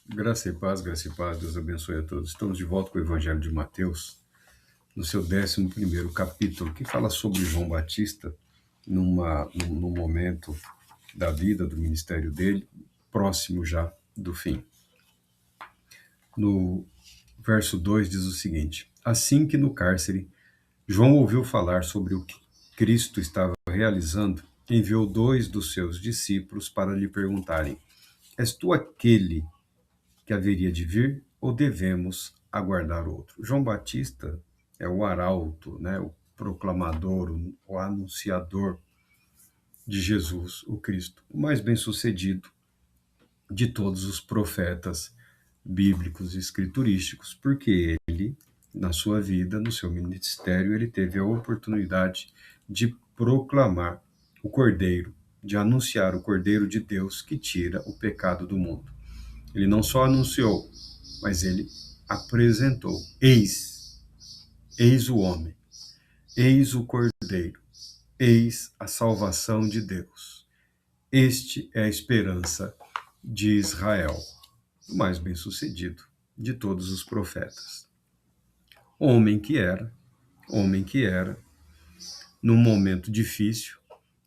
Graça e paz, Deus abençoe a todos. Estamos de volta com o Evangelho de Mateus, no seu 11º capítulo, que fala sobre João Batista, num momento da vida, do ministério dele, próximo já do fim. No verso 2 diz o seguinte: Assim que no cárcere, João ouviu falar sobre o que Cristo estava realizando, enviou 2 dos seus discípulos para lhe perguntarem: És tu aquele que haveria de vir, ou devemos aguardar outro? João Batista é o arauto, né, o proclamador, o anunciador de Jesus, o Cristo, o mais bem-sucedido de todos os profetas bíblicos e escriturísticos, porque ele, na sua vida, no seu ministério, ele teve a oportunidade de proclamar o Cordeiro, de anunciar o Cordeiro de Deus que tira o pecado do mundo. Ele não só anunciou, mas ele apresentou: eis o homem, eis o Cordeiro, eis a salvação de Deus. Este é a esperança de Israel, o mais bem-sucedido de todos os profetas. Homem que era, num momento difícil,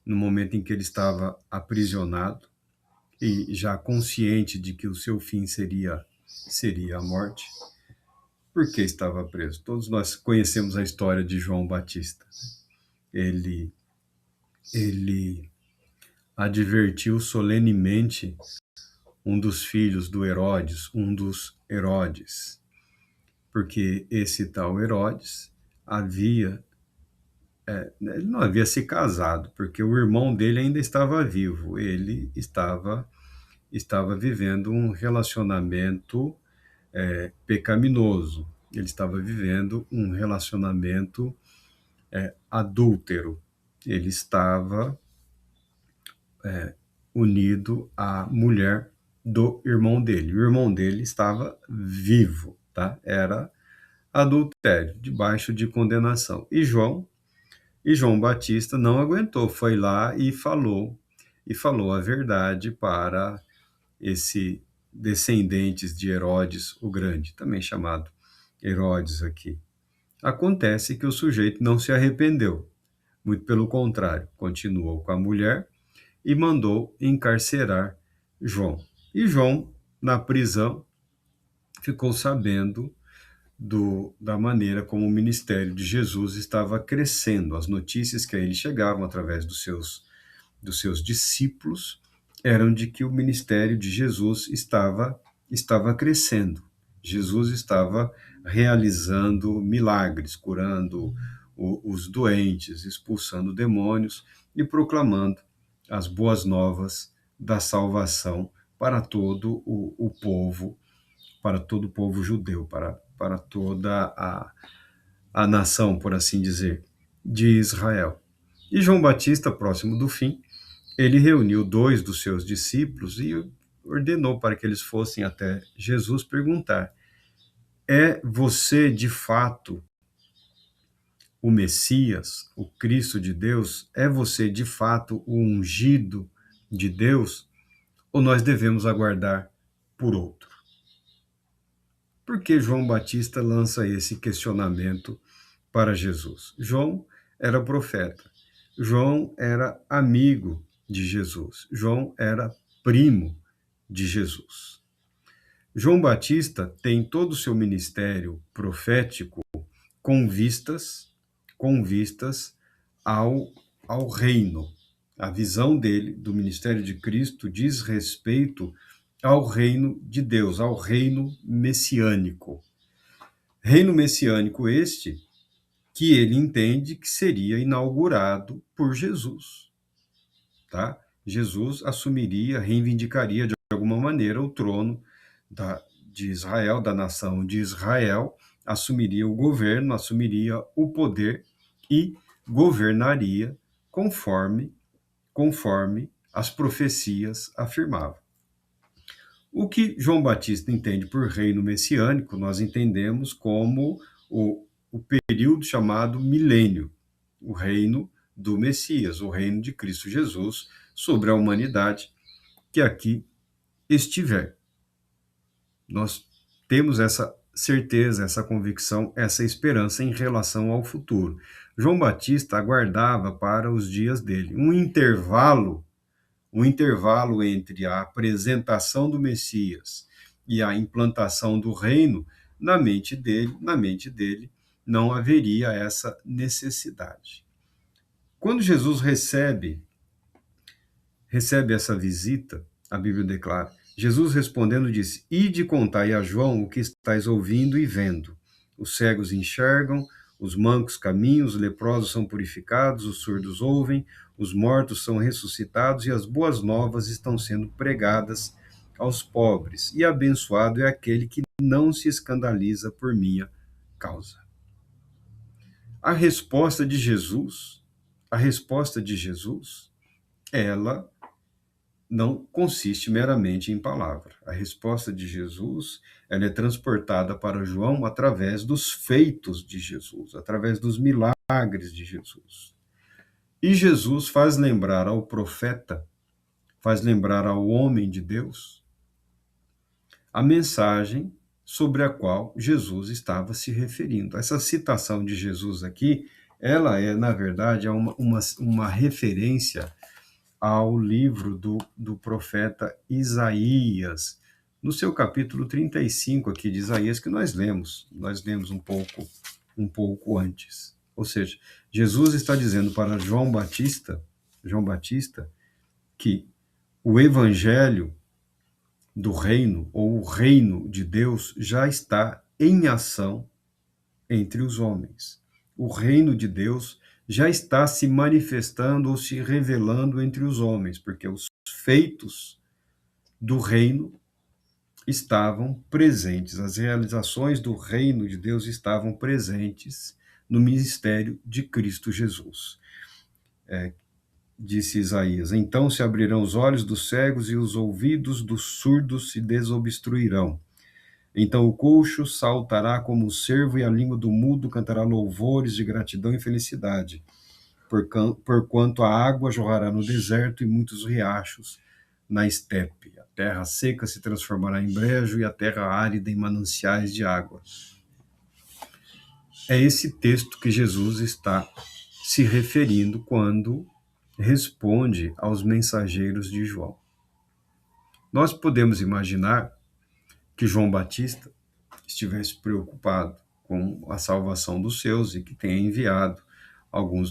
no momento em que ele estava aprisionado e já consciente de que o seu fim seria a morte. Por que estava preso? Todos nós conhecemos a história de João Batista. Ele advertiu solenemente um dos filhos do Herodes, um dos Herodes, porque esse tal Herodes ele não havia se casado, porque o irmão dele ainda estava vivo. Ele estava vivendo um relacionamento pecaminoso. Ele estava vivendo um relacionamento adúltero. Ele estava unido à mulher do irmão dele. O irmão dele estava vivo, tá? Era adultério, debaixo de condenação. E João Batista não aguentou, foi lá e falou a verdade para esse descendentes de Herodes o Grande, também chamado Herodes aqui. Acontece que o sujeito não se arrependeu, muito pelo contrário, continuou com a mulher e mandou encarcerar João. E João, na prisão, ficou sabendo da maneira como o ministério de Jesus estava crescendo. As notícias que a ele chegavam através dos seus discípulos eram de que o ministério de Jesus estava crescendo. Jesus estava realizando milagres, curando os doentes, expulsando demônios e proclamando as boas novas da salvação para todo o povo, para todo o povo judeu, para toda a nação, por assim dizer, de Israel. E João Batista, próximo do fim, ele reuniu 2 dos seus discípulos e ordenou para que eles fossem até Jesus perguntar: é você de fato o Messias, o Cristo de Deus? É você de fato o ungido de Deus? Ou nós devemos aguardar por outro? Por que João Batista lança esse questionamento para Jesus? João era profeta. João era amigo de Jesus. João era primo de Jesus. João Batista tem todo o seu ministério profético com vistas ao reino. A visão dele, do ministério de Cristo, diz respeito ao reino de Deus, ao reino messiânico. Reino messiânico este que ele entende que seria inaugurado por Jesus, tá? Jesus assumiria, reivindicaria de alguma maneira o trono de Israel, da nação de Israel, assumiria o governo, assumiria o poder e governaria conforme as profecias afirmavam. O que João Batista entende por reino messiânico, nós entendemos como o período chamado milênio, o reino do Messias, o reino de Cristo Jesus sobre a humanidade que aqui estiver. Nós temos essa certeza, essa convicção, essa esperança em relação ao futuro. João Batista aguardava para os dias dele um intervalo entre a apresentação do Messias e a implantação do reino. Na mente dele não haveria essa necessidade. Quando Jesus recebe essa visita, a Bíblia declara, Jesus respondendo disse, ide contai a João o que estáis ouvindo e vendo. Os cegos enxergam, os mancos caminham, os leprosos são purificados, os surdos ouvem, os mortos são ressuscitados e as boas novas estão sendo pregadas aos pobres. E abençoado é aquele que não se escandaliza por minha causa. A resposta de Jesus, ela não consiste meramente em palavra. A resposta de Jesus, ela é transportada para João através dos feitos de Jesus, através dos milagres de Jesus. E Jesus faz lembrar ao profeta, faz lembrar ao homem de Deus, a mensagem sobre a qual Jesus estava se referindo. Essa citação de Jesus aqui, ela é, na verdade, uma referência ao livro do profeta Isaías, no seu capítulo 35 aqui de Isaías, que nós lemos um pouco antes. Ou seja, Jesus está dizendo para João Batista, que o evangelho do reino, ou o reino de Deus, já está em ação entre os homens. O reino de Deus já está se manifestando ou se revelando entre os homens, porque os feitos do reino estavam presentes, as realizações do reino de Deus estavam presentes no ministério de Cristo Jesus. Disse Isaías, então se abrirão os olhos dos cegos e os ouvidos dos surdos se desobstruirão. Então o coxo saltará como o cervo e a língua do mudo cantará louvores de gratidão e felicidade, porquanto a água jorrará no deserto e muitos riachos na estepe. A terra seca se transformará em brejo e a terra árida em mananciais de água. É esse texto que Jesus está se referindo quando responde aos mensageiros de João. Nós podemos imaginar que João Batista estivesse preocupado com a salvação dos seus e que tenha enviado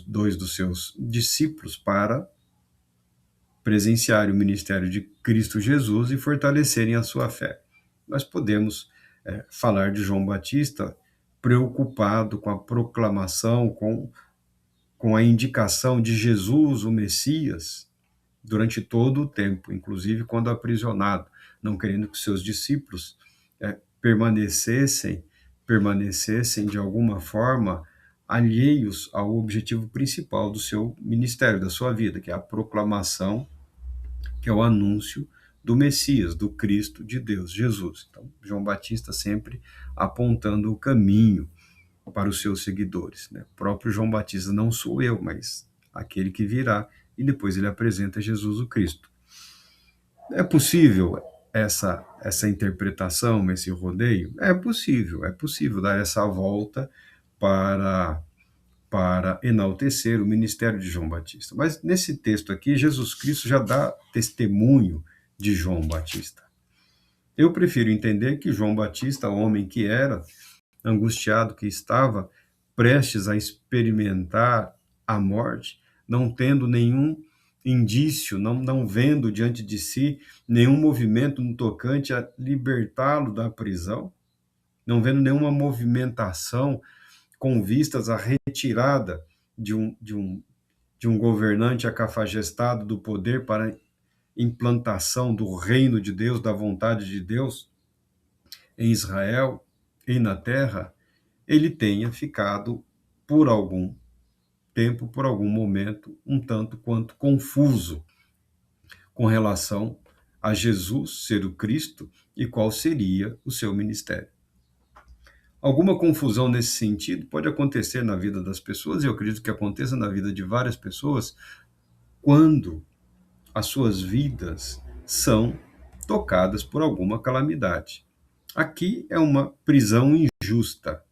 dois dos seus discípulos para presenciarem o ministério de Cristo Jesus e fortalecerem a sua fé. Nós podemos falar de João Batista preocupado com a proclamação, com a indicação de Jesus, o Messias, durante todo o tempo, inclusive quando aprisionado, não querendo que seus discípulos permanecessem de alguma forma alheios ao objetivo principal do seu ministério, da sua vida, que é a proclamação, que é o anúncio do Messias, do Cristo de Deus, Jesus. Então, João Batista sempre apontando o caminho para os seus seguidores. Né? O próprio João Batista, não sou eu, mas aquele que virá, e depois ele apresenta Jesus o Cristo. É possível essa interpretação, esse rodeio? É possível dar essa volta para enaltecer o ministério de João Batista. Mas nesse texto aqui, Jesus Cristo já dá testemunho de João Batista. Eu prefiro entender que João Batista, homem que era, angustiado que estava, prestes a experimentar a morte, não tendo nenhum indício, não vendo diante de si nenhum movimento no tocante a libertá-lo da prisão, não vendo nenhuma movimentação com vistas à retirada de um governante acafagestado do poder para implantação do reino de Deus, da vontade de Deus em Israel e na terra, ele tenha ficado por algum tempo, por algum momento, um tanto quanto confuso com relação a Jesus ser o Cristo e qual seria o seu ministério. Alguma confusão nesse sentido pode acontecer na vida das pessoas, e eu acredito que aconteça na vida de várias pessoas, quando as suas vidas são tocadas por alguma calamidade. Aqui é uma prisão injusta,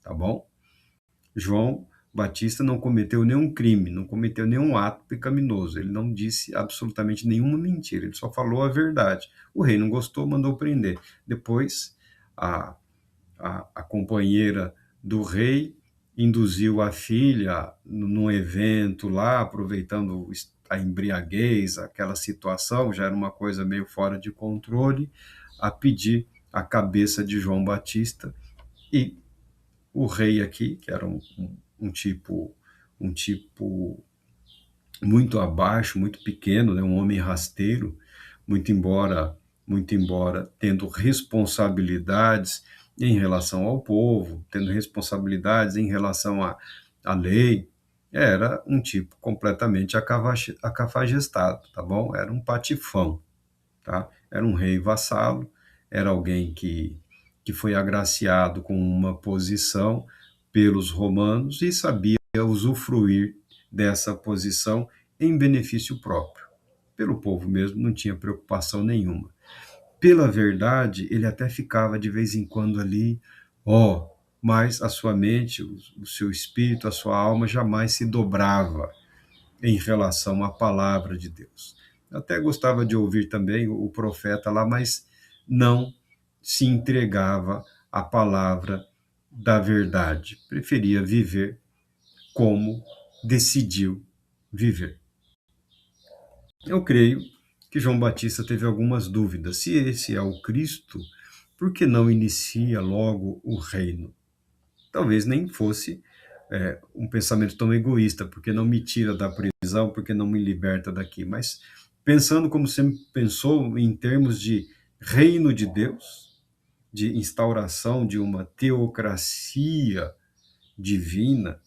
tá bom? João Batista não cometeu nenhum crime, não cometeu nenhum ato pecaminoso, ele não disse absolutamente nenhuma mentira, ele só falou a verdade. O rei não gostou, mandou prender. Depois, a, a companheira do rei induziu a filha num evento lá, aproveitando a embriaguez, aquela situação, já era uma coisa meio fora de controle, a pedir a cabeça de João Batista, e o rei aqui, que era um tipo muito abaixo, muito pequeno, né, um homem rasteiro, muito embora tendo responsabilidades em relação ao povo, tendo responsabilidades em relação à lei, era um tipo completamente acafajestado, tá bom? Era um patifão, tá? Era um rei vassalo, era alguém que foi agraciado com uma posição pelos romanos e sabia usufruir dessa posição em benefício próprio. Pelo povo mesmo, não tinha preocupação nenhuma. Pela verdade, ele até ficava de vez em quando ali, ó, mas a sua mente, o seu espírito, a sua alma jamais se dobrava em relação à palavra de Deus. Eu até gostava de ouvir também o profeta lá, mas não se entregava à palavra da verdade. Preferia viver como decidiu viver. Eu creio que João Batista teve algumas dúvidas. Se esse é o Cristo, por que não inicia logo o reino? Talvez nem fosse um pensamento tão egoísta, porque não me tira da prisão, porque não me liberta daqui, mas pensando como sempre pensou em termos de reino de Deus, de instauração de uma teocracia divina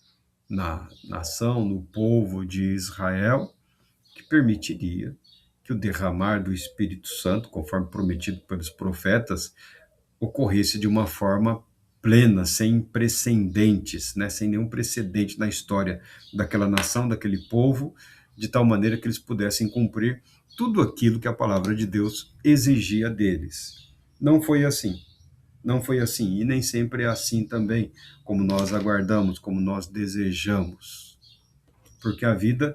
na nação, no povo de Israel, que permitiria que o derramar do Espírito Santo, conforme prometido pelos profetas, ocorresse de uma forma plena, sem precedentes, né, sem nenhum precedente na história daquela nação, daquele povo, de tal maneira que eles pudessem cumprir tudo aquilo que a palavra de Deus exigia deles. Não foi assim. Não foi assim, e nem sempre é assim também, como nós aguardamos, como nós desejamos. Porque a vida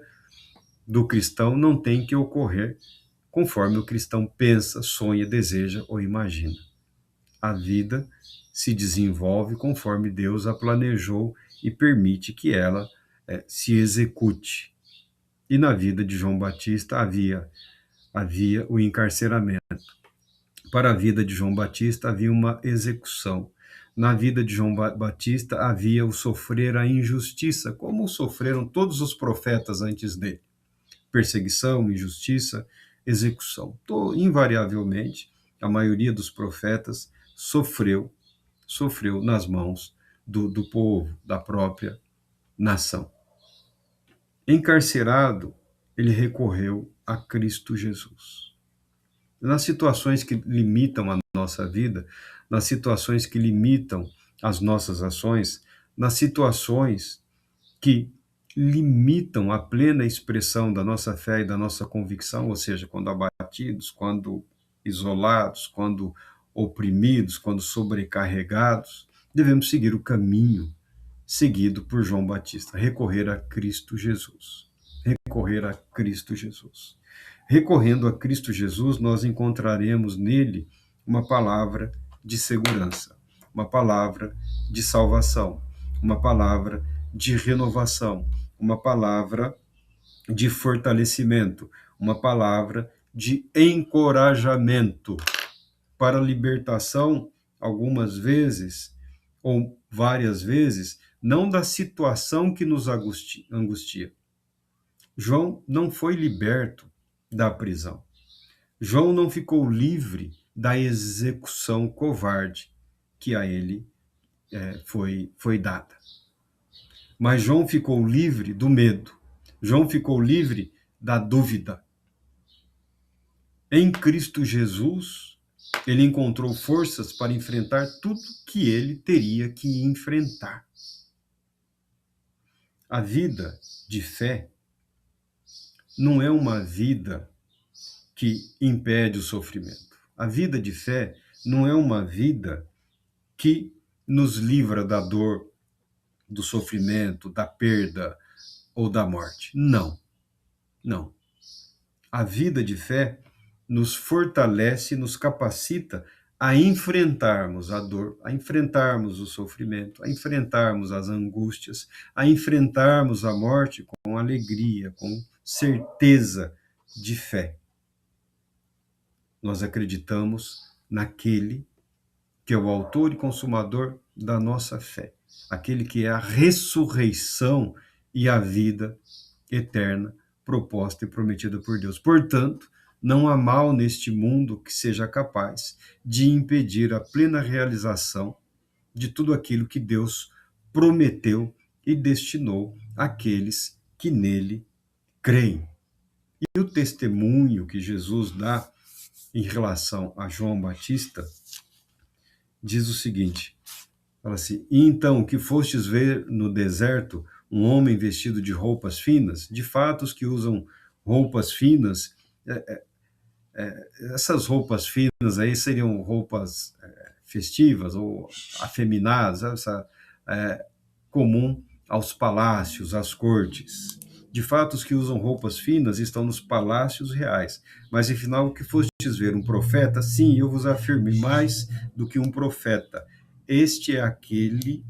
do cristão não tem que ocorrer conforme o cristão pensa, sonha, deseja ou imagina. A vida se desenvolve conforme Deus a planejou e permite que ela se execute. E na vida de João Batista havia o encarceramento. Para a vida de João Batista havia uma execução. Na vida de João Batista havia o sofrer a injustiça, como sofreram todos os profetas antes dele. Perseguição, injustiça, execução. Invariavelmente, a maioria dos profetas sofreu nas mãos do povo, da própria nação. Encarcerado, ele recorreu a Cristo Jesus. Nas situações que limitam a nossa vida, nas situações que limitam as nossas ações, nas situações que limitam a plena expressão da nossa fé e da nossa convicção, ou seja, quando abatidos, quando isolados, quando oprimidos, quando sobrecarregados, devemos seguir o caminho seguido por João Batista, recorrer a Cristo Jesus. Recorrer a Cristo Jesus. Recorrendo a Cristo Jesus, nós encontraremos nele uma palavra de segurança, uma palavra de salvação, uma palavra de renovação, uma palavra de fortalecimento, uma palavra de encorajamento para a libertação, algumas vezes, ou várias vezes, não da situação que nos angustia. João não foi liberto da prisão. João não ficou livre da execução covarde que a ele foi dada. Mas João ficou livre do medo. João ficou livre da dúvida. Em Cristo Jesus, ele encontrou forças para enfrentar tudo que ele teria que enfrentar. A vida de fé não é uma vida que impede o sofrimento. A vida de fé não é uma vida que nos livra da dor, do sofrimento, da perda ou da morte. Não, não. A vida de fé nos fortalece, nos capacita a enfrentarmos a dor, a enfrentarmos o sofrimento, a enfrentarmos as angústias, a enfrentarmos a morte com alegria, com certeza de fé. Nós acreditamos naquele que é o autor e consumador da nossa fé, aquele que é a ressurreição e a vida eterna proposta e prometida por Deus. Portanto, não há mal neste mundo que seja capaz de impedir a plena realização de tudo aquilo que Deus prometeu e destinou àqueles que nele creem. E o testemunho que Jesus dá em relação a João Batista diz o seguinte, fala assim, então, o que fostes ver no deserto, um homem vestido de roupas finas, de fato os que usam roupas finas, essas roupas finas aí seriam roupas festivas ou afeminadas, essa comum aos palácios, às cortes. De fato, os que usam roupas finas estão nos palácios reais. Mas, afinal, o que fostes ver um profeta? Sim, eu vos afirmo, mais do que um profeta. Este é aquele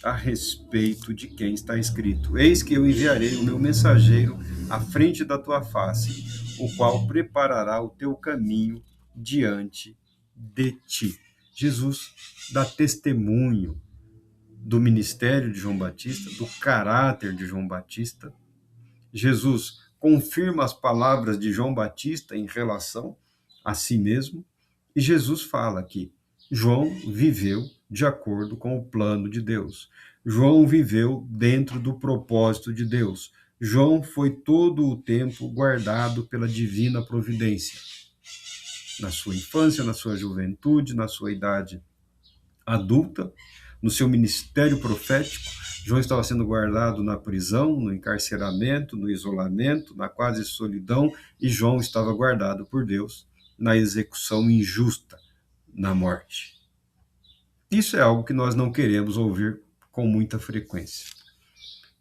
a respeito de quem está escrito. Eis que eu enviarei o meu mensageiro à frente da tua face, o qual preparará o teu caminho diante de ti. Jesus dá testemunho do ministério de João Batista, do caráter de João Batista. Jesus confirma as palavras de João Batista em relação a si mesmo, e Jesus fala que João viveu de acordo com o plano de Deus. João viveu dentro do propósito de Deus. João foi todo o tempo guardado pela divina providência. Na sua infância, na sua juventude, na sua idade adulta, no seu ministério profético, João estava sendo guardado na prisão, no encarceramento, no isolamento, na quase solidão, e João estava guardado por Deus na execução injusta, na morte. Isso é algo que nós não queremos ouvir com muita frequência,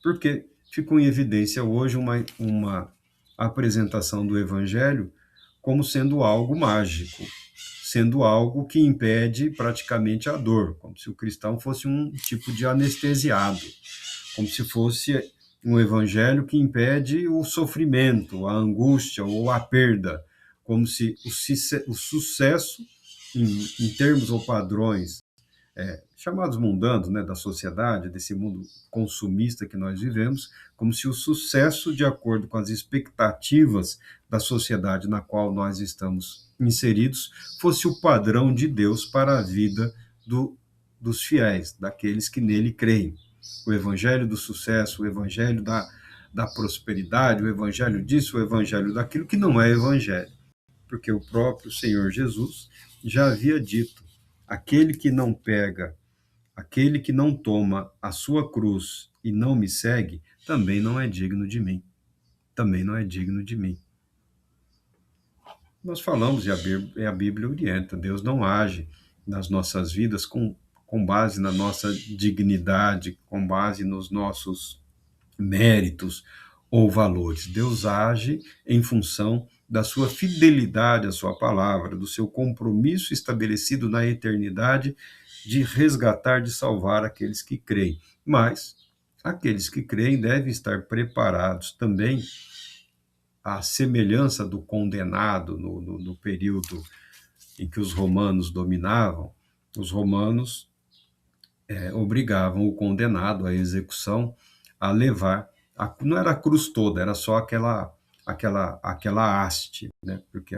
porque ficou em evidência hoje uma apresentação do Evangelho como sendo algo mágico, sendo algo que impede praticamente a dor, como se o cristão fosse um tipo de anestesiado, como se fosse um evangelho que impede o sofrimento, a angústia ou a perda, como se o sucesso, em termos ou padrões chamados mundanos, né, da sociedade, desse mundo consumista que nós vivemos, como se o sucesso, de acordo com as expectativas da sociedade na qual nós estamos inseridos, fosse o padrão de Deus para a vida dos fiéis, daqueles que nele creem. O evangelho do sucesso, o evangelho da prosperidade, o evangelho disso, o evangelho daquilo, que não é evangelho. Porque o próprio Senhor Jesus já havia dito, aquele que não toma a sua cruz e não me segue, também não é digno de mim. Também não é digno de mim. Nós falamos, e a Bíblia orienta, Deus não age nas nossas vidas com base na nossa dignidade, com base nos nossos méritos ou valores. Deus age em função da sua fidelidade à sua palavra, do seu compromisso estabelecido na eternidade de resgatar, de salvar aqueles que creem. Mas aqueles que creem devem estar preparados também, à semelhança do condenado no período em que os romanos dominavam. Os romanos obrigavam o condenado à execução a levar, não era a cruz toda, era só aquela haste, né? Porque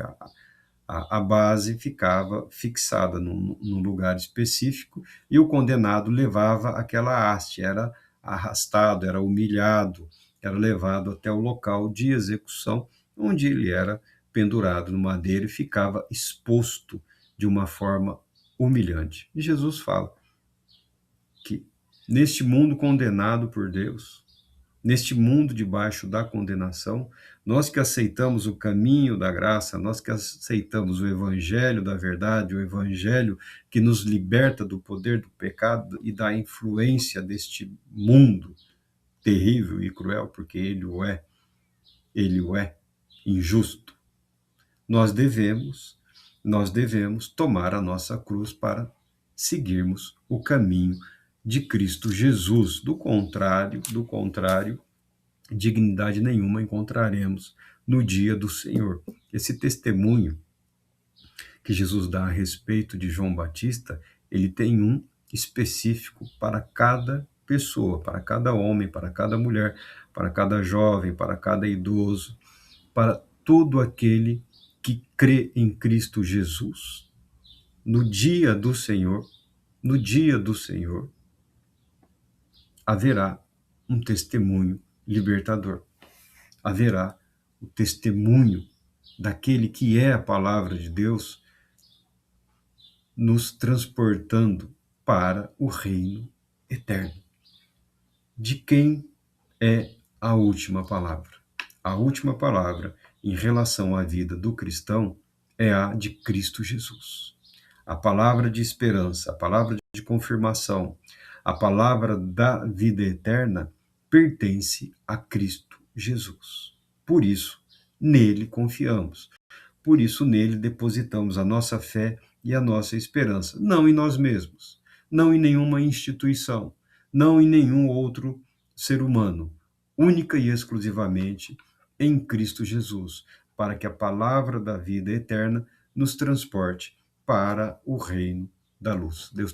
a base ficava fixada num lugar específico e o condenado levava aquela haste, era arrastado, era humilhado, era levado até o local de execução, onde ele era pendurado no madeiro e ficava exposto de uma forma humilhante. E Jesus fala que neste mundo condenado por Deus, neste mundo debaixo da condenação, nós que aceitamos o caminho da graça, nós que aceitamos o evangelho da verdade, o evangelho que nos liberta do poder do pecado e da influência deste mundo terrível e cruel, porque ele o é, injusto. Nós devemos tomar a nossa cruz para seguirmos o caminho de Cristo Jesus. Do contrário, dignidade nenhuma encontraremos no dia do Senhor. Esse testemunho que Jesus dá a respeito de João Batista, ele tem um específico para cada pessoa, para cada homem, para cada mulher, para cada jovem, para cada idoso, para todo aquele que crê em Cristo Jesus. No dia do Senhor, haverá um testemunho libertador. Haverá o testemunho daquele que é a palavra de Deus nos transportando para o reino eterno. De quem é a última palavra? A última palavra em relação à vida do cristão é a de Cristo Jesus. A palavra de esperança, a palavra de confirmação, a palavra da vida eterna pertence a Cristo Jesus. Por isso, nele confiamos. Por isso, nele depositamos a nossa fé e a nossa esperança, não em nós mesmos, não em nenhuma instituição, não em nenhum outro ser humano, única e exclusivamente em Cristo Jesus, para que a palavra da vida eterna nos transporte para o reino da luz. Deus